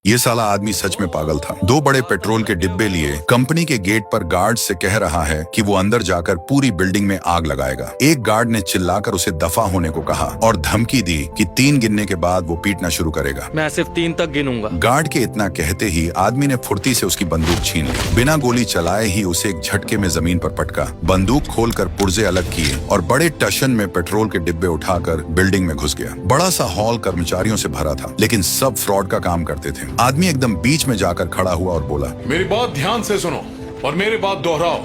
ये साला आदमी सच में पागल था। 2 बड़े पेट्रोल के डिब्बे लिए कंपनी के गेट पर गार्ड से कह रहा है कि वो अंदर जाकर पूरी बिल्डिंग में आग लगाएगा। एक गार्ड ने चिल्लाकर उसे दफा होने को कहा और धमकी दी कि 3 गिनने के बाद वो पीटना शुरू करेगा। मैं सिर्फ 3 तक गिनूंगा। गार्ड के इतना कहते ही आदमी ने फुर्ती से उसकी बंदूक छीन ली। बिना गोली चलाए ही उसे एक झटके में जमीन पर पटका। बंदूक खोलकर पुर्जे अलग किए और बड़े टशन में पेट्रोल के डिब्बे उठाकर बिल्डिंग में घुस गया। बड़ा सा हॉल कर्मचारियों से भरा था, लेकिन सब फ्रॉड का काम करते थे। आदमी एकदम बीच में जाकर खड़ा हुआ और बोला, मेरी बात ध्यान से सुनो और मेरी बात दोहराओ।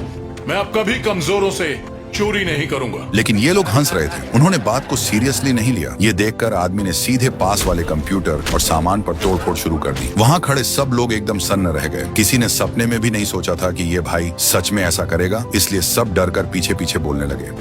मैं अब कभी कमजोरों से चोरी नहीं करूंगा। लेकिन ये लोग हंस रहे थे। उन्होंने बात को सीरियसली नहीं लिया। ये देखकर आदमी ने सीधे पास वाले कंप्यूटर और सामान पर तोड़फोड़ शुरू कर दी। वहाँ खड़े सब लोग एकदम सन्न रह गए। किसी ने सपने में भी नहीं सोचा था कि ये भाई सच में ऐसा करेगा, इसलिए सब डर कर पीछे पीछे बोलने लगे।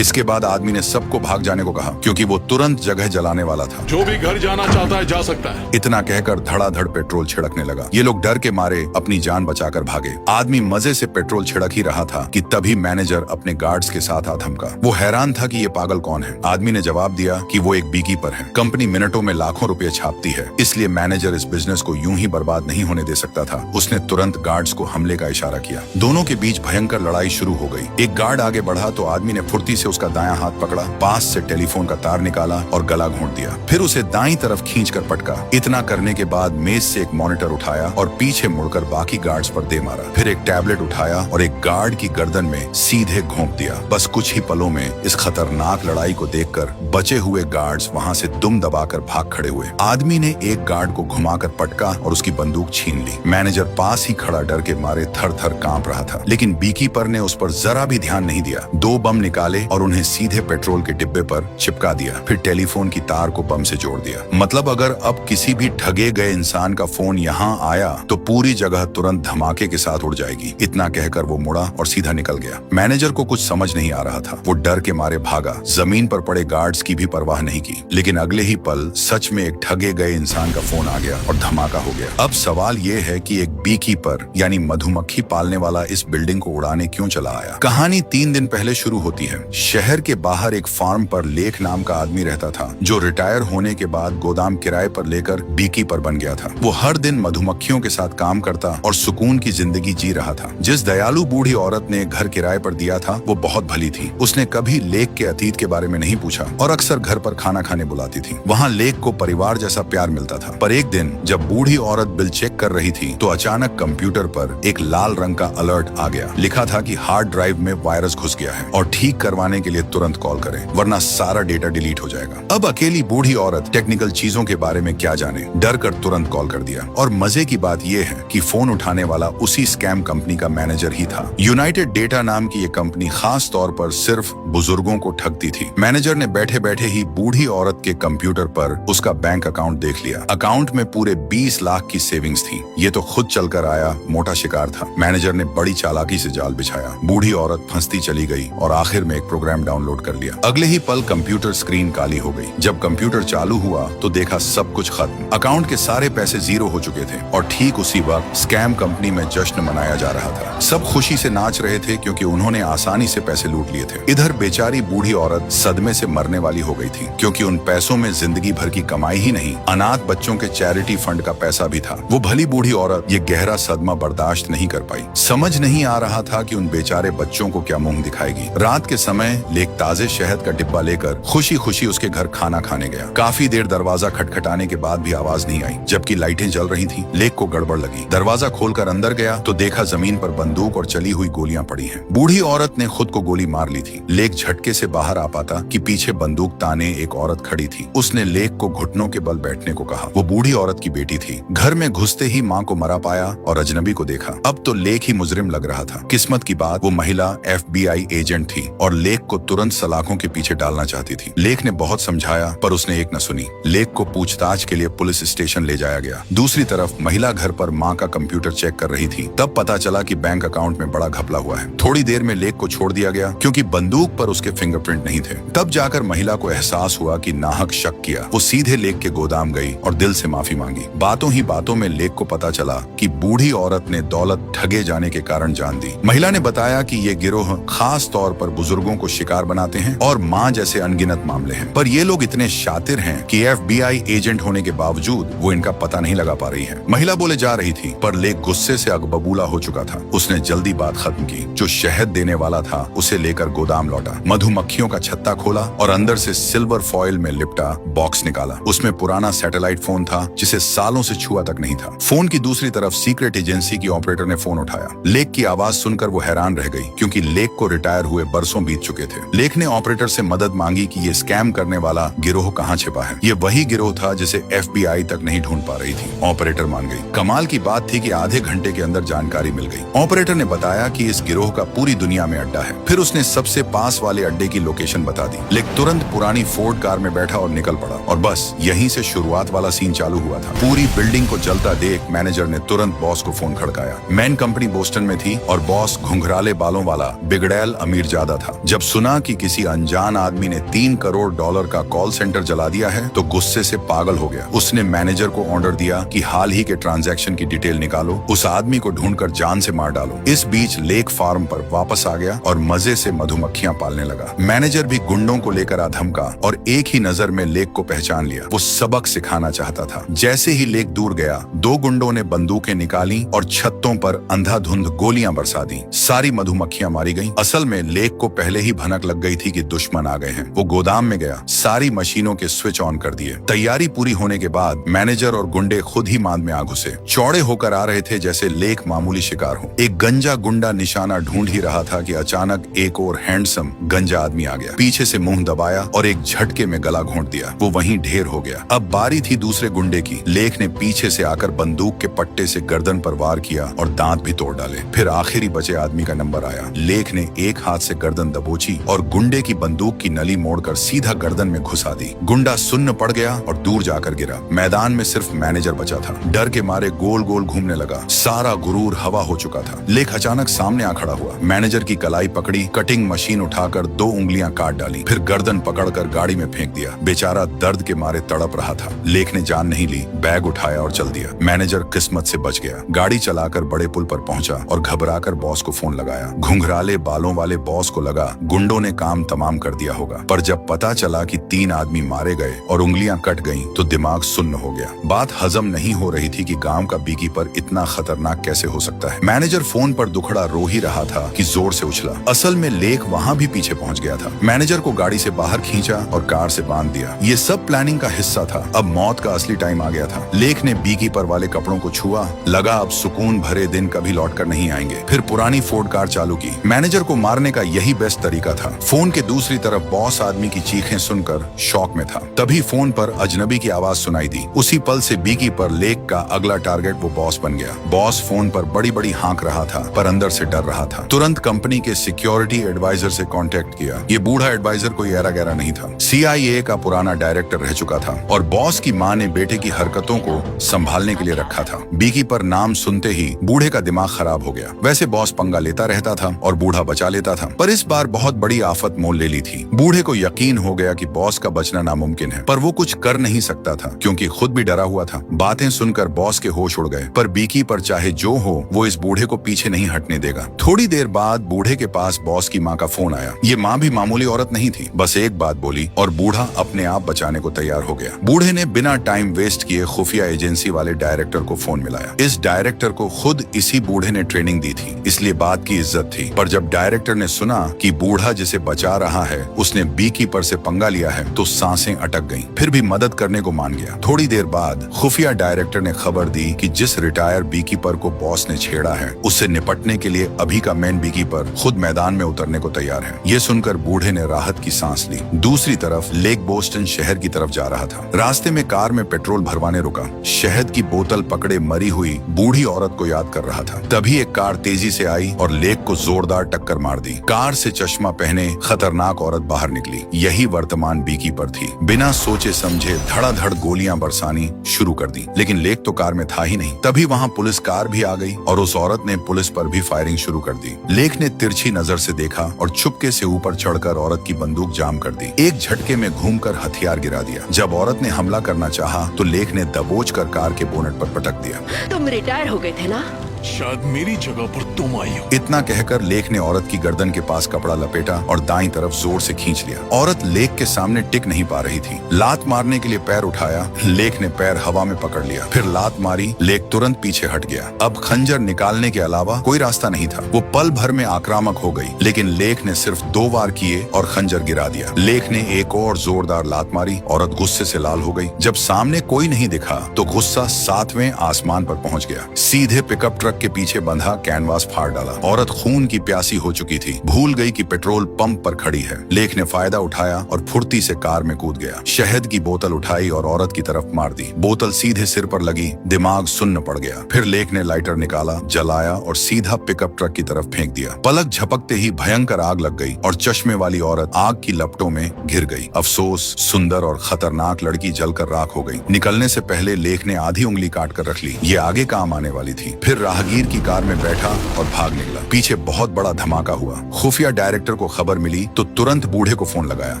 इसके बाद आदमी ने सबको भाग जाने को कहा, क्योंकि वो तुरंत जगह जलाने वाला था। जो भी घर जाना चाहता है जा सकता है। इतना कहकर धड़ाधड़ पेट्रोल छिड़कने लगा। ये लोग डर के मारे अपनी जान बचाकर भागे। आदमी मजे से पेट्रोल छिड़क ही रहा था कि तभी मैनेजर अपने गार्ड्स के साथ आ थमका। वो हैरान था कि ये पागल कौन है। आदमी ने जवाब दिया कि वो एक बीकीपर है। कंपनी मिनटों में लाखों रुपए छापती है, इसलिए मैनेजर इस बिजनेस को यूं ही बर्बाद नहीं होने दे सकता था। उसने तुरंत गार्ड्स को हमले का इशारा किया। दोनों के बीच भयंकर लड़ाई शुरू हो गई। एक गार्ड आगे बढ़ा तो आदमी ने फुर्ती से उसका दायां हाथ पकड़ा, पास से टेलीफोन का तार निकाला और गला घोंट दिया। फिर उसे दाईं तरफ खींचकर पटका। इतना करने के बाद मेज से एक मॉनिटर उठाया और पीछे मुड़कर बाकी गार्ड्स पर दे मारा। फिर एक टैबलेट उठाया और एक गार्ड की गर्दन में सीधे घोंप दिया। बस कुछ ही पलों में इस खतरनाक लड़ाई को देखकर बचे हुए गार्ड्स वहां से दुम दबाकर भाग खड़े हुए। आदमी ने एक गार्ड को घुमाकर पटका और उसकी बंदूक छीन ली। मैनेजर पास ही खड़ा डर के मारे थर थर कांप रहा था, लेकिन बीकीपर ने उस पर जरा भी ध्यान नहीं दिया। 2 बम निकाले और उन्हें सीधे पेट्रोल के डिब्बे पर चिपका दिया। फिर टेलीफोन की तार को बम से जोड़ दिया। मतलब अगर अब किसी भी ठगे गए इंसान का फोन यहाँ आया तो पूरी जगह तुरंत धमाके के साथ उड़ जाएगी। इतना कहकर वो मुड़ा और सीधा निकल गया। मैनेजर को कुछ समझ नहीं आ रहा था। वो डर के मारे भागा। जमीन पर पड़े गार्ड्स की भी परवाह नहीं की। लेकिन अगले ही पल सच में एक ठगे गए इंसान का फोन आ गया और धमाका हो गया। अब सवाल ये है कि एक बीकीपर यानी मधुमक्खी पालने वाला इस बिल्डिंग को उड़ाने क्यों चला आया। कहानी 3 दिन पहले शुरू होती है। शहर के बाहर एक फार्म पर लेख नाम का आदमी रहता था, जो रिटायर होने के बाद गोदाम किराए पर लेकर बीकीपर बन गया था। वो हर दिन मधुमक्खियों के साथ काम करता और सुकून की जिंदगी जी रहा था। जिस दयालु बूढ़ी औरत ने घर किराए पर दिया था वो बहुत भली थी। उसने कभी लेख के अतीत के बारे में नहीं पूछा और अक्सर घर पर खाना खाने बुलाती थी। वहाँ लेख को परिवार जैसा प्यार मिलता था। पर एक दिन जब बूढ़ी औरत बिल चेक कर रही थी तो अचानक कंप्यूटर पर एक लाल रंग का अलर्ट आ गया। लिखा था कि हार्ड ड्राइव में वायरस घुस गया है और ठीक करवाने के लिए तुरंत कॉल करें, वरना सारा डेटा डिलीट हो जाएगा। अब अकेली बूढ़ी औरत टेक्निकल चीजों के बारे में क्या जाने, डर कर तुरंत कॉल कर दिया। और मजे की बात यह है कि फोन उठाने वाला उसी स्कैम कंपनी का मैनेजर ही था। यूनाइटेड डेटा नाम की ये कंपनी खास तौर पर सिर्फ बुजुर्गों को ठगती थी। मैनेजर ने बैठे बैठे ही बूढ़ी औरत के कंप्यूटर पर उसका बैंक अकाउंट देख लिया। अकाउंट में पूरे 20 लाख की सेविंग्स थी। ये तो खुद चलकर आया मोटा शिकार था। मैनेजर ने बड़ी चालाकी से जाल बिछाया। बूढ़ी औरत फंसती चली गई और आखिर में एक प्रोग्राम डाउनलोड कर लिया। अगले ही पल कंप्यूटर स्क्रीन काली हो गई। जब कंप्यूटर चालू हुआ तो देखा सब कुछ खत्म। अकाउंट के सारे पैसे जीरो हो चुके थे और ठीक उसी वक्त स्कैम कंपनी में जश्न मनाया जा रहा था। सब खुशी से नाच रहे थे क्योंकि उन्होंने आसानी से पैसे लूट लिए थे। इधर बेचारी बूढ़ी औरत सदमे से मरने वाली हो गई थी, क्योंकि उन पैसों में जिंदगी भर की कमाई ही नहीं, अनाथ बच्चों के चैरिटी फंड का पैसा भी था। वो भली बूढ़ी औरत ये गहरा सदमा बर्दाश्त नहीं कर पाई। समझ नहीं आ रहा था कि उन बेचारे बच्चों को क्या मुंह दिखाएगी। रात के समय लेक ताजे शहद का डिब्बा लेकर खुशी खुशी उसके घर खाना खाने गया। काफी देर दरवाजा खटखटाने के बाद भी आवाज नहीं आई, जबकि लाइटें जल रही थी। लेक को गड़बड़ लगी। दरवाजा खोलकर अंदर गया तो देखा जमीन पर बंदूक और चली हुई गोलियां पड़ी हैं। बूढ़ी औरत ने खुद को गोली मार ली थी। लेक झटके से बाहर आ पाता कि पीछे बंदूक ताने एक औरत खड़ी थी। उसने लेक को घुटनों के बल बैठने को कहा। वो बूढ़ी औरत की बेटी थी। घर में घुसते ही माँ को मरा पाया और अजनबी को देखा। अब तो लेक ही मुजरिम लग रहा था। किस्मत की बात वो महिला FBI एजेंट थी और लेक को तुरंत सलाखों के पीछे डालना चाहती थी। लेक ने बहुत समझाया पर उसने एक न सुनी। लेक को पूछताछ के लिए पुलिस स्टेशन ले जाया गया। दूसरी तरफ महिला घर पर माँ का कंप्यूटर चेक कर रही थी। तब पता चला कि बैंक अकाउंट में बड़ा घपला हुआ है। थोड़ी देर में लेक को छोड़ दिया गया क्योंकि बंदूक पर उसके फिंगरप्रिंट नहीं थे। तब जाकर महिला को एहसास हुआ कि नाहक शक किया। वो सीधे लेक के गोदाम गई और दिल से माफी मांगी। बातों ही बातों में लेक को पता चला कि बूढ़ी औरत ने दौलत ठगे जाने के कारण जान दी। महिला ने बताया कि ये गिरोह खास तौर पर बुजुर्गों को शिकार बनाते हैं और मां जैसे अनगिनत मामले हैं, पर ये लोग इतने शातिर हैं कि FBI एजेंट होने के बावजूद वो इनका पता नहीं लगा पा रही है। महिला बोले जा रही थी, पर लेक गुस्से से अगबबूला हो चुका था। उसने जल्दी बात खत्म की। जो शहद देने वाला था उसे लेकर गोदाम लौटा, मधुमक्खियों का छत्ता खोला और अंदर से सिल्वर फॉइल में लिपटा बॉक्स निकाला। उसमें पुराना सैटेलाइट फोन था जिसे सालों से छुआ तक नहीं था। फोन की दूसरी तरफ सीक्रेट एजेंसी की ऑपरेटर ने फोन उठाया। लेक की आवाज सुनकर वो हैरान रह गई, क्योंकि लेक को रिटायर हुए बरसों बीत चुके थे। लेक ने ऑपरेटर से मदद मांगी कि ये स्कैम करने वाला गिरोह कहाँ छिपा है। ये वही गिरोह था जिसे FBI तक नहीं ढूंढ पा रही थी। ऑपरेटर मान गई। कमाल की बात थी कि आधे घंटे के अंदर जानकारी मिल गई। ऑपरेटर ने बताया कि इस गिरोह का पूरी दुनिया में अड्डा है। फिर उसने सबसे पास वाले अड्डे की लोकेशन बता दी। लेक तुरंत पुरानी फोर्ड कार में बैठा और निकल पड़ा, और बस यहीं से शुरुआत वाला सीन चालू हुआ था। पूरी बिल्डिंग को जलता देख मैनेजर ने तुरंत बॉस को फोन खड़काया। मैन कंपनी बोस्टन में थी और बॉस घुंघराले बालों वाला बिगड़ैल अमीरजादा था। जब सुना कि किसी अनजान आदमी ने $3 करोड़ का कॉल सेंटर जला दिया है तो गुस्से से पागल हो गया। उसने मैनेजर को ऑर्डर दिया कि हाल ही के ट्रांजैक्शन की डिटेल निकालो, उस आदमी को ढूंढकर जान से मार डालो। इस बीच लेक फार्म पर वापस आ गया और मजे से मधुमक्खियां पालने लगा। मैनेजर भी गुंडों को लेकर धमका और एक ही नजर में लेक को पहचान लिया। वो सबक सिखाना चाहता था। जैसे ही लेक दूर गया, 2 गुंडों ने बंदूकें निकाली और छत्तों पर अंधाधुंध गोलियां बरसा दी। सारी मधुमक्खियां मारी गईं। असल में लेक को पहले ही भनक लग गई थी कि दुश्मन आ गए हैं। वो गोदाम में गया, सारी मशीनों के स्विच ऑन कर दिए। तैयारी पूरी होने के बाद मैनेजर और गुंडे खुद ही मांद में आ घुसे। चौड़े होकर आ रहे थे जैसे लेक मामूली शिकार हो। एक गंजा गुंडा निशाना ढूंढ ही रहा था कि अचानक एक और हैंडसम गंजा आदमी आ गया। पीछे से मुंह दबाया और एक झटके में गला घोंट दिया। वो वहीं ढेर हो गया। अब बारी थी दूसरे गुंडे की। लेक ने पीछे से आकर बंदूक के पट्टे से गर्दन पर वार किया और दांत भी तोड़ डाले। फिर आखिरी बचे आदमी का नंबर आया। लेक ने एक हाथ से गर्दन दबोची और गुंडे की बंदूक की नली मोड़कर सीधा गर्दन में घुसा दी। गुंडा सुन्न पड़ गया और दूर जाकर गिरा। मैदान में सिर्फ मैनेजर बचा था। डर के मारे गोल गोल घूमने लगा। सारा गुरूर हवा हो चुका था। लेक अचानक सामने आ खड़ा हुआ। मैनेजर की कलाई पकड़ी, कटिंग मशीन उठाकर 2 उंगलियां काट डाली, फिर गर्दन पकड़कर गाड़ी में फेंक दिया। बेचारा दर्द के मारे तड़प रहा था। लेक ने जान नहीं ली, बैग उठाया और चल दिया। मैनेजर किस्मत से बच गया। गाड़ी चलाकर बड़े पुल पर पहुंचा और घबराकर बॉस को फोन लगाया। घुंघराले बालों वाले बॉस को लगा गुंडों ने काम तमाम कर दिया होगा, पर जब पता चला कि 3 आदमी मारे गए और उंगलियां कट गईं, तो दिमाग सुन्न हो गया। बात हजम नहीं हो रही थी कि गांव का बीकीपर इतना खतरनाक कैसे हो सकता है। मैनेजर फोन पर दुखड़ा रो ही रहा था कि जोर से उछला। असल में लेक वहां भी पीछे पहुंच गया था। मैनेजर को गाड़ी से बाहर खींचा और कार से बांध दिया। ये सब प्लानिंग का हिस्सा था। अब मौत का असली टाइम आ गया था। लेक ने बीकीपर वाले कपड़ों को छुआ, लगा अब सुकून भरे दिन कभी लौटकर नहीं आएंगे। फिर पुरानी फोर्ड कार चालू की। मैनेजर को मारने का यही बेस्ट तरीका था। फोन के दूसरी तरफ बॉस आदमी की चीखें सुनकर शॉक में था। तभी फोन पर अजनबी की आवाज सुनाई दी। उसी पल से बीकीपर लेक का अगला टारगेट वो बॉस बन गया। बॉस फोन पर बड़ी बड़ी हाँक रहा था, पर अंदर से डर रहा था। तुरंत कंपनी के सिक्योरिटी एडवाइजर से कांटेक्ट किया। ये बूढ़ा एडवाइजर कोई ऐरा गैरा नहीं था। CIA का पुराना डायरेक्टर रह चुका था और बॉस की मां ने बेटे की हरकतों को संभालने के लिए रखा था। बीकीपर नाम सुनते ही बूढ़े का दिमाग खराब हो गया। वैसे बॉस पंगा लेता रहता था और बूढ़ा बचा लेता था, पर इस बार बहुत बड़ी आफत मोल ले ली थी। बूढ़े को यकीन हो गया कि बॉस का बचना नामुमकिन है, पर वो कुछ कर नहीं सकता था क्योंकि खुद भी डरा हुआ था। बातें सुनकर बॉस के होश उड़ गए, पर बीकीपर चाहे जो हो वो इस बूढ़े को पीछे नहीं हटने देगा। थोड़ी देर बाद बूढ़े के पास बॉस की माँ का फोन आया। ये माँ भी मामूली औरत नहीं थी, बस एक बात बोली और बूढ़ा अपने आप बचाने को तैयार हो गया। बूढ़े ने बिना टाइम वेस्ट किए खुफिया एजेंसी वाले डायरेक्टर को फोन मिलाया। इस डायरेक्टर को खुद इसी बूढ़े ने ट्रेनिंग दी थी, इसलिए बात की इज्जत थी। पर जब डायरेक्टर ने सुना कि बूढ़ा जिसे बचा रहा है उसने बीकीपर से पंगा लिया है, तो सांसें अटक गईं। फिर भी मदद करने को मान गया। थोड़ी देर बाद खुफिया डायरेक्टर ने खबर दी कि जिस रिटायर बीकीपर को बॉस ने छेड़ा है, उससे निपटने के लिए अभी का मेन बीकीपर खुद मैदान में उतरने को तैयार है। ये सुनकर बूढ़े ने राहत की सांस ली। दूसरी तरफ लेक बोस्टन शहर की तरफ जा रहा था। रास्ते में कार में पेट्रोल भरवाने रुका। शहद की बोतल पकड़े मरी हुई बूढ़ी औरत को याद कर रहा था। तभी एक कार तेजी से आई और लेक को जोरदार टक्कर मार दी। कार से चश्मा पहने खतरनाक औरत बाहर निकली। यही वर्तमान बीकीपर थी। बिना सोचे समझे धड़ाधड़ गोलियां बरसानी शुरू कर दी, लेकिन लेक तो कार में था ही नहीं। तभी वहां पुलिस कार भी आ गई और उस औरत ने पुलिस पर भी फायरिंग शुरू कर दी। लेक ने तिरछी नजर से देखा और चुपके से ऊपर चढ़कर औरत की बंदूक जाम कर दी। एक झटके में घूमकर हथियार गिरा दिया। जब औरत ने हमला करना चाहा तो लेक ने दबोच कर कार के बोनट पर पटक दिया। तुम रिटायर हो गए थे ना? शायद मेरी जगह पर तुम आई हो। इतना कहकर लेख ने औरत की गर्दन के पास कपड़ा लपेटा और दाईं तरफ जोर से खींच लिया। औरत लेख के सामने टिक नहीं पा रही थी। लात मारने के लिए पैर उठाया, लेख ने पैर हवा में पकड़ लिया, फिर लात मारी। लेख तुरंत पीछे हट गया। अब खंजर निकालने के अलावा कोई रास्ता नहीं था। वो पल भर में आक्रामक हो गई, लेकिन लेख ने सिर्फ 2 बार किए और खंजर गिरा दिया। लेख ने एक और जोरदार लात मारी। औरत गुस्से से लाल हो गई। जब सामने कोई नहीं दिखा तो गुस्सा 7वें आसमान पर पहुंच गया। सीधे पिकअप ट्रक के पीछे बंधा कैनवास फाड़ डाला। औरत खून की प्यासी हो चुकी थी, भूल गई कि पेट्रोल पंप पर खड़ी है। लेख ने फायदा उठाया और फुर्ती से कार में कूद गया। शहद की बोतल उठाई और औरत की तरफ मार दी। बोतल सीधे सिर पर लगी, दिमाग सुन्न पड़ गया। फिर लेख ने लाइटर निकाला, जलाया और सीधा पिकअप ट्रक की तरफ फेंक दिया। पलक झपकते ही भयंकर आग लग गई और चश्मे वाली औरत आग की लपटों में घिर गई। अफसोस, सुंदर और खतरनाक लड़की जलकर राख हो गई। निकलने से पहले लेख ने आधी उंगली काट कर रख ली, ये आगे काम आने वाली थी। फिर राहगीर की कार में बैठा और भाग निकला। पीछे बहुत बड़ा धमाका हुआ। खुफिया डायरेक्टर को खबर मिली तो तुरंत बूढ़े को फोन लगाया,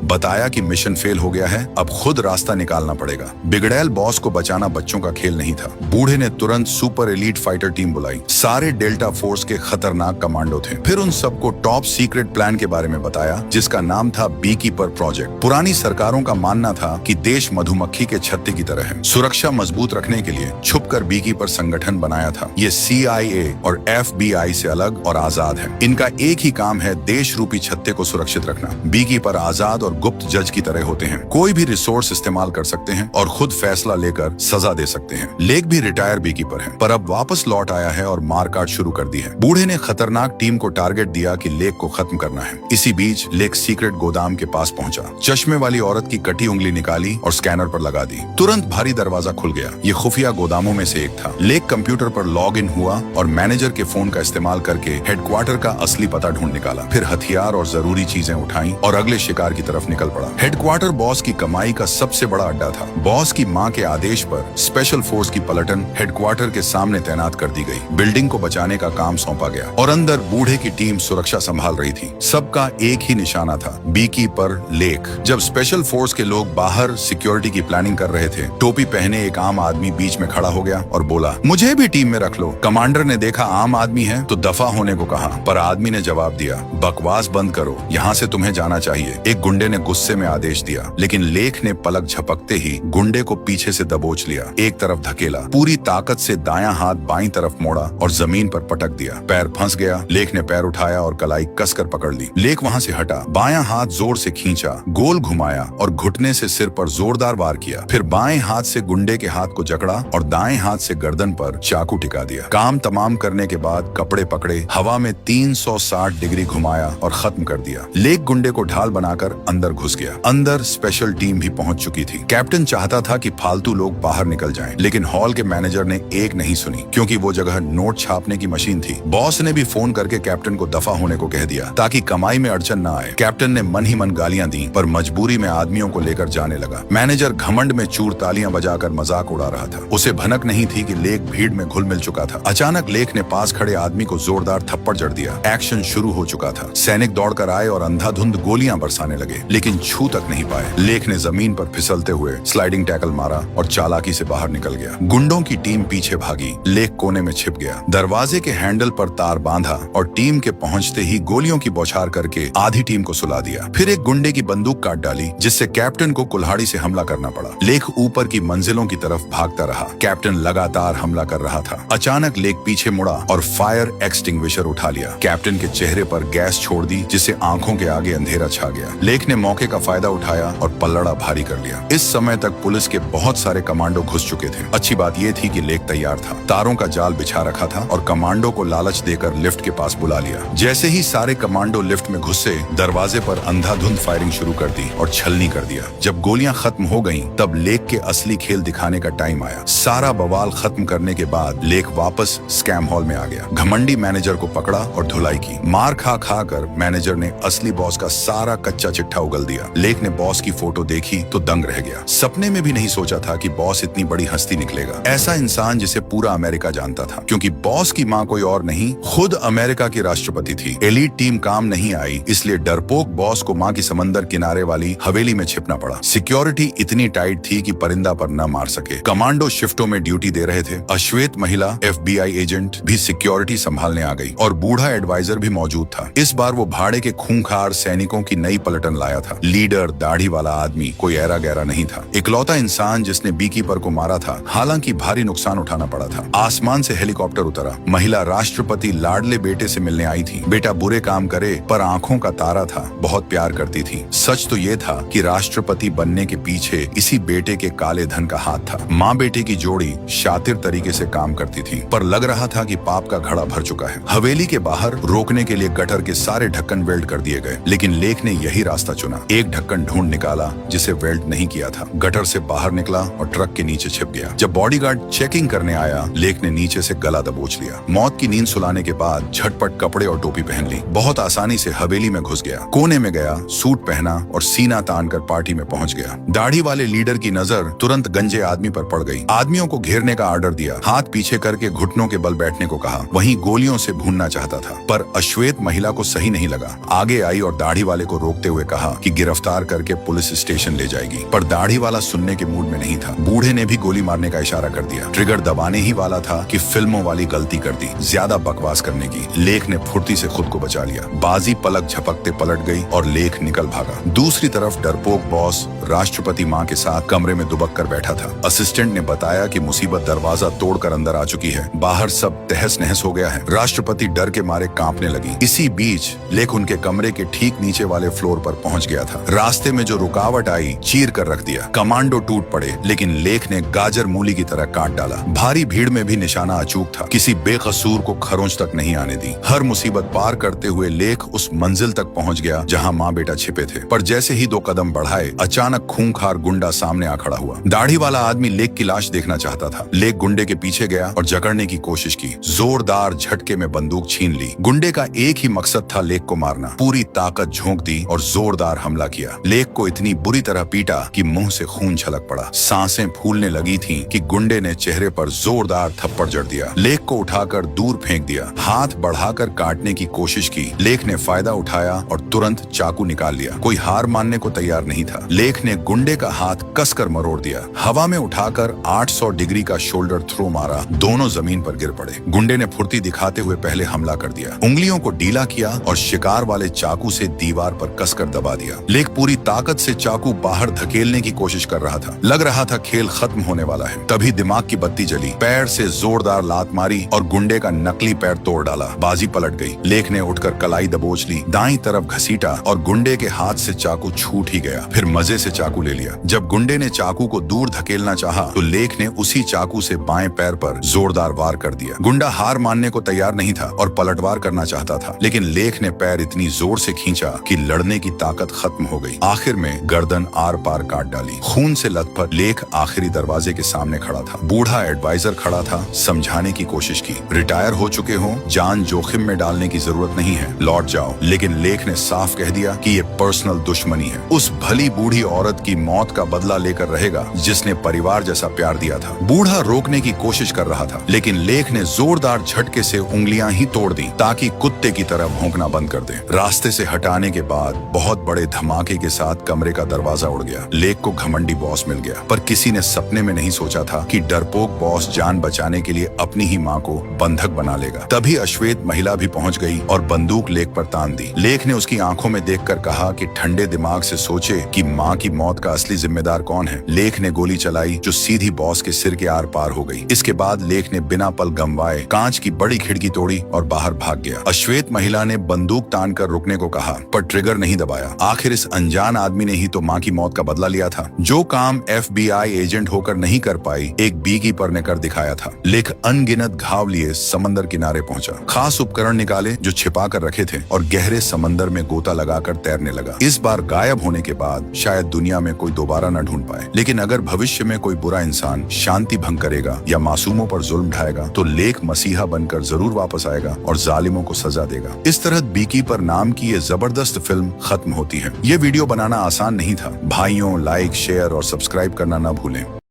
बताया कि मिशन फेल हो गया है, अब खुद रास्ता निकालना पड़ेगा। बिगड़ैल बॉस को बचाना बच्चों का खेल नहीं था। बूढ़े ने तुरंत सुपर एलीट फाइटर टीम बुलाई। सारे डेल्टा फोर्स के खतरनाक कमांडो थे। फिर उन सबको टॉप सीक्रेट प्लान के बारे में बताया, जिसका नाम था बी कीपर प्रोजेक्ट। पुरानी सरकारों का मानना था कि देश मधुमक्खी के छत्ते की तरह है। सुरक्षा मजबूत रखने के लिए छुपकर बी कीपर संगठन बनाया था। ये CIA और FBI से अलग और आजाद है। इनका एक ही काम है देश रूपी छत्ते को सुरक्षित रखना। बी कीपर आजाद और गुप्त जज की तरह होते हैं। कोई भी रिसोर्स इस्तेमाल कर सकते हैं और खुद फैसला लेकर सजा दे सकते हैं। लेख भी रिटायर बी कीपर है, पर अब वापस लौट आया है और मारकाट शुरू कर दी है। बूढ़े ने खतरनाक टीम को टारगेट दिया कि लेख को खत्म करना है। इसी बीच लेख सीक्रेट गोदाम के पास पहुंचा। चश्मे वाली औरत की कटी उंगली निकाली और स्कैनर पर लगा दी। तुरंत भारी दरवाजा खुल गया। ये खुफिया गोदामों में से एक था। लेख कंप्यूटर पर लॉग इन हुआ और मैनेजर के फोन का इस्तेमाल करके हेडक्वार्टर का असली पता ढूंढ निकाला। फिर हथियार और जरूरी चीजें उठाई और अगले शिकार की तरफ निकल पड़ा। हेडक्वार्टर बॉस की कमाई का सबसे बड़ा अड्डा था। बॉस की मां के आदेश पर स्पेशल फोर्स की पलटन हेडक्वार्टर के सामने तैनात कर दी गई। बिल्डिंग को बचाने का काम सौंपा गया और अंदर बूढ़े की टीम सुरक्षा संभाल रही थी। सबका एक ही निशाना था, बी कीपर लेख। जब स्पेशल फोर्स के लोग बाहर सिक्योरिटी की प्लानिंग कर रहे थे, टोपी पहने एक आम आदमी बीच में खड़ा हो गया और बोला, मुझे भी टीम में रख लो। कमांडर ने देखा आम आदमी है तो दफा होने को कहा, पर आदमी ने जवाब दिया, बकवास बंद करो, यहाँ से तुम्हें जाना चाहिए। एक गुंडे ने गुस्से में आदेश दिया, लेकिन लेख ने पलक झपकते ही गुंडे को पीछे से दबोच लिया, एक तरफ धकेला, पूरी ताकत से दायां हाथ बाईं तरफ मोड़ा और जमीन पर पटक दिया। पैर फंस गया। लेख ने पैर उठाया और कलाई कसकर पकड़ ली। लेख वहां से हटा, बायां हाथ जोर से खींचा, गोल घुमाया और घुटने से सिर पर जोरदार वार किया। फिर बाएं हाथ से गुंडे के हाथ को जकड़ा और दाएं हाथ से गर्दन पर चाकू टिका दिया। काम तमाम करने के बाद कपड़े पकड़े, हवा में 360 डिग्री घुमाया और खत्म कर दिया। लेख गुंडे को ढाल बनाकर अंदर घुस गया। अंदर स्पेशल टीम भी पहुंच चुकी थी। कैप्टन चाहता था कि फालतू लोग बाहर निकल जाएं, लेकिन हॉल के मैनेजर ने एक नहीं सुनी, क्योंकि वो जगह नोट छापने की मशीन थी। बॉस ने भी फोन करके कैप्टन को दफा होने को कह दिया ताकि कमाई में अड़चन न आए। कैप्टन ने मन ही मन गालियां दी, पर मजबूरी में आदमियों को लेकर जाने लगा। मैनेजर घमंड में चूर तालियां बजाकर मजाक उड़ा रहा था। उसे भनक नहीं थी कि लेख भीड़ में घुल मिल चुका था। अचानक लेख ने पास खड़े आदमी को जोरदार थप्पड़ जड़ दिया। एक्शन शुरू हो चुका था। सैनिक दौड़कर आए और अंधाधुंध गोलियां बरसाने लगे, लेकिन छू तक नहीं पाए। लेख ने जमीन पर फिसलते हुए स्लाइडिंग टैकल मारा और चालाकी से बाहर निकल गया। गुंडों की टीम पीछे भागी। लेख कोने में छिप गया। दरवाजे के हैंडल पर तार बांधा और टीम के पहुंचते ही गोलियों की बौछार करके आधी टीम को सुला दिया। फिर एक गुंडे की बंदूक काट डाली, जिससे कैप्टन को कुल्हाड़ी से हमला करना पड़ा। लेख ऊपर की मंजिलों की तरफ भागता रहा। कैप्टन लगातार हमला कर रहा था। अचानक लेख पीछे मुड़ा और फायर एक्सटिंग्विशर उठा लिया। कैप्टन के चेहरे पर गैस छोड़ दी, जिससे आंखों के आगे अंधेरा छा गया। लेख ने मौके का फायदा उठाया और पल्लड़ा भारी कर लिया। इस समय तक पुलिस के बहुत सारे कमांडो घुस चुके थे। अच्छी बात यह थी कि लेख तैयार था। तारों का जाल बिछा रखा था और कमांडो को लालच देकर लिफ्ट के पास बुला लिया। जैसे ही सारे कमांडो लिफ्ट में घुसे, दरवाजे पर अंधाधुंध फायरिंग शुरू कर दी और छलनी कर दिया। जब गोलियां खत्म हो गईं, तब लेख के असली खेल दिखाने का टाइम आया। सारा बवाल खत्म करने के बाद लेख वापस स्कैम हॉल में आ गया। घमंडी मैनेजर को पकड़ा और धुलाई की। मार खा खा कर मैनेजर ने असली बॉस का सारा कच्चा चिट्ठा उगल दिया। लेक ने बॉस की फोटो देखी तो दंग रह गया। सपने में भी नहीं सोचा था कि बॉस इतनी बड़ी हस्ती निकलेगा। ऐसा इंसान जिसे पूरा अमेरिका जानता था, क्योंकि बॉस की माँ कोई और नहीं, खुद अमेरिका की राष्ट्रपति थी। एलीट टीम काम नहीं आई, इसलिए डरपोक बॉस को माँ की समंदर किनारे वाली हवेली में छिपना पड़ा। सिक्योरिटी इतनी टाइट थी कि परिंदा पर न मार सके। कमांडो शिफ्टों में ड्यूटी दे रहे थे। अश्वेत महिला FBI एजेंट भी सिक्योरिटी संभालने आ गई और बूढ़ा एडवाइजर भी मौजूद था। इस बार वो भाड़े के खूंखार सैनिकों की नई पलटन लाया था। लीडर दाढ़ी वाला आदमी कोई ऐरा गहरा नहीं था। इकलौता इंसान जिसने बीकीपर को मारा था, हालांकि भारी नुकसान उठाना पड़ा था। आसमान से हेलीकॉप्टर उतरा। महिला राष्ट्रपति लाडले बेटे से मिलने आई थी। बेटा बुरे काम करे पर आंखों का तारा था, बहुत प्यार करती थी। सच तो ये था कि राष्ट्रपति बनने के पीछे इसी बेटे के काले धन का हाथ था। माँ बेटे की जोड़ी शातिर तरीके से काम करती थी, पर लग रहा था कि पाप का घड़ा भर चुका है। हवेली के बाहर रोकने के लिए गटर के सारे ढक्कन वेल्ड कर दिए गए, लेकिन लेक ने यही रास्ता चुना। एक ढक्कन ढूंढ निकाला जिसे वेल्ड नहीं किया था। गटर से बाहर निकला और ट्रक के नीचे छिप गया। जब बॉडीगार्ड चेकिंग करने आया, लेक ने नीचे से गला दबोच लिया। मौत की नींद सुलाने के बाद झटपट कपड़े और टोपी पहन ली। बहुत आसानी से हवेली में घुस गया। कोने में गया, सूट पहना और सीना तान कर पार्टी में पहुंच गया। दाढ़ी वाले लीडर की नजर तुरंत गंजे आदमी पर पड़ गई। आदमियों को घेरने का आर्डर दिया। हाथ पीछे करके घुटनों के बल बैठने को कहा। वहीं गोलियों से भूनना चाहता था, पर अश्वेत महिला को सही नहीं लगा। आगे आई और दाढ़ी वाले को रोकते हुए कहा कि गिरफ्तार करके पुलिस स्टेशन ले जाएगी, पर दाढ़ी वाला सुनने के मूड में नहीं था। बूढ़े ने भी गोली मारने का इशारा कर दिया। ट्रिगर दबाने ही वाला था कि फिल्मों वाली गलती कर दी, ज्यादा बकवास करने की। लेक ने फुर्ती से खुद को बचा लिया। बाजी पलक झपकते पलट गई और लेक निकल भागा। दूसरी तरफ डरपोक बॉस राष्ट्रपति माँ के साथ कमरे में दुबक कर बैठा था। असिस्टेंट ने बताया कि मुसीबत दरवाजा तोड़कर अंदर आ चुकी है। बाहर सब तहस नहस हो गया है। राष्ट्रपति डर के मारे कांपने लगी। इसी बीच लेक उनके कमरे के ठीक नीचे वाले फ्लोर पर पहुंच गया था। रास्ते में जो रुकावट आई चीर कर रख दिया। कमांडो टूट पड़े, लेकिन लेक ने गाजर मूली की तरह काट डाला। भारी भीड़ में भी निशाना अचूक था। किसी बेकसूर को खरोंच तक नहीं आने दी। हर मुसीबत पार करते हुए लेक उस मंजिल तक पहुंच गया जहां माँ बेटा छिपे थे। पर जैसे ही 2 कदम बढ़ाए, अचानक खूंखार गुंडा सामने आ खड़ा हुआ। दाढ़ी वाला आदमी लेक की लाश देखना चाहता था। लेक गुंडे के पीछे गया और जकड़ने की कोशिश की। जोरदार झटके में बंदूक छीन ली। गुंडे का एक ही मकसद था लेक को मारना। पूरी ताकत झोंक दी और जोरदार हमला किया। लेक को इतनी बुरी तरह पीटा कि मुंह से खून छलक पड़ा। सांसें फूलने लगी थीं कि गुंडे ने चेहरे पर जोरदार थप्पड़ जड़ दिया। लेक को उठाकर दूर फेंक दिया। हाथ बढ़ाकर काटने की कोशिश की। लेक ने फायदा उठाया और तुरंत चाकू निकाल लिया। कोई हार मानने को तैयार नहीं था। लेक ने गुंडे का हाथ कसकर मरोड़ दिया। हवा में उठाकर 800 डिग्री का शोल्डर थ्रो मारा। दोनों जमीन पर गिर पड़े। गुंडे ने फुर्ती दिखाते हुए पहले हमला कर दिया। उंगलियों को ढीला किया और शिकार वाले चाकू से दीवार पर कसकर दबा दिया। लेक पूरी ताकत से चाकू बाहर धकेलने की कोशिश कर रहा था। लग रहा था खेल खत्म होने वाला है। तभी दिमाग की बत्ती जली। पैर से जोरदार लात मारी और गुंडे का नकली पैर तोड़ डाला। बाजी पलट गई। लेक ने उठकर कलाई दबोच ली, दाईं तरफ घसीटा और गुंडे के हाथ से चाकू छूट ही गया। फिर मजे से चाकू ले लिया। जब गुंडे ने चाकू को दूर धकेलना चाहा तो लेक ने उसी चाकू से बाएं पैर पर जोरदार वार कर दिया। गुंडा हार मानने को तैयार नहीं था और पलटवार करना चाहता था, लेकिन लेक ने पैर इतनी जोर से खींचा कि लड़ने की ताकत खत्म हो गई। आखिर में गर्दन आर पार काट डाली। खून से लथपथ लेक आखिरी दरवाजे के सामने खड़ा था। बूढ़ा एडवाइजर खड़ा था। समझाने की कोशिश की। रिटायर हो चुके हो, जान जोखिम में डालने की जरूरत नहीं है, लौट जाओ। लेकिन लेक ने साफ कह दिया कि ये पर्सनल दुश्मनी है। उस भली बूढ़ी औरत की मौत का बदला लेकर रहेगा जिसने परिवार जैसा प्यार दिया था। बूढ़ा रोकने की कोशिश कर रहा था, लेकिन लेक ने जोरदार झटके से उंगलियां ही तोड़ दी ताकि कुत्ते की तरह भौंकना बंद कर दे। रास्ते से हटाने के बाद बहुत बड़े धमाके के साथ कमरे का दरवाजा उड़ गया। लेक को घमंडी बॉस मिल गया, पर किसी ने सपने में नहीं सोचा था कि डरपोक बॉस जान बचाने के लिए अपनी ही माँ को बंधक बना लेगा। तभी अश्वेत महिला भी पहुंच गई और बंदूक लेक पर तान दी। लेक ने उसकी आंखों में देखकर कहा कि ठंडे दिमाग से सोचे कि माँ की मौत का असली जिम्मेदार कौन है। लेक ने गोली चलाई जो सीधी बॉस के सिर के आर पार हो गई। इसके बाद लेक ने बिना पल गंवाए कांच की बड़ी खिड़की तोड़ी और बाहर भाग गया। अश्वेत महिला ने बंदूक तान कर रुकने को कहा, पर ट्रिगर नहीं दबाया। आखिर इस अनजान आदमी ने ही तो माँ की मौत का बदला लिया था। जो काम FBI एजेंट होकर नहीं कर पाई, एक बीकीपर ने कर दिखाया था। लेक अनगिनत घाव लिए समंदर किनारे पहुंचा। खास उपकरण निकाले जो छिपा कर रखे थे और गहरे समंदर में गोता लगाकर तैरने लगा। इस बार गायब होने के बाद शायद दुनिया में कोई दोबारा न ढूंढ पाए, लेकिन अगर भविष्य में कोई बुरा इंसान शांति भंग करेगा या मासूमों पर जुल्म ढाएगा जाएगा तो लेक मसीहा बनकर जरूर वापस आएगा और जालिमों को सजा देगा। इस तरह बीकीपर नाम की ये जबरदस्त फिल्म खत्म होती है। ये वीडियो बनाना आसान नहीं था। भाइयों, लाइक, शेयर और सब्सक्राइब करना ना भूलें।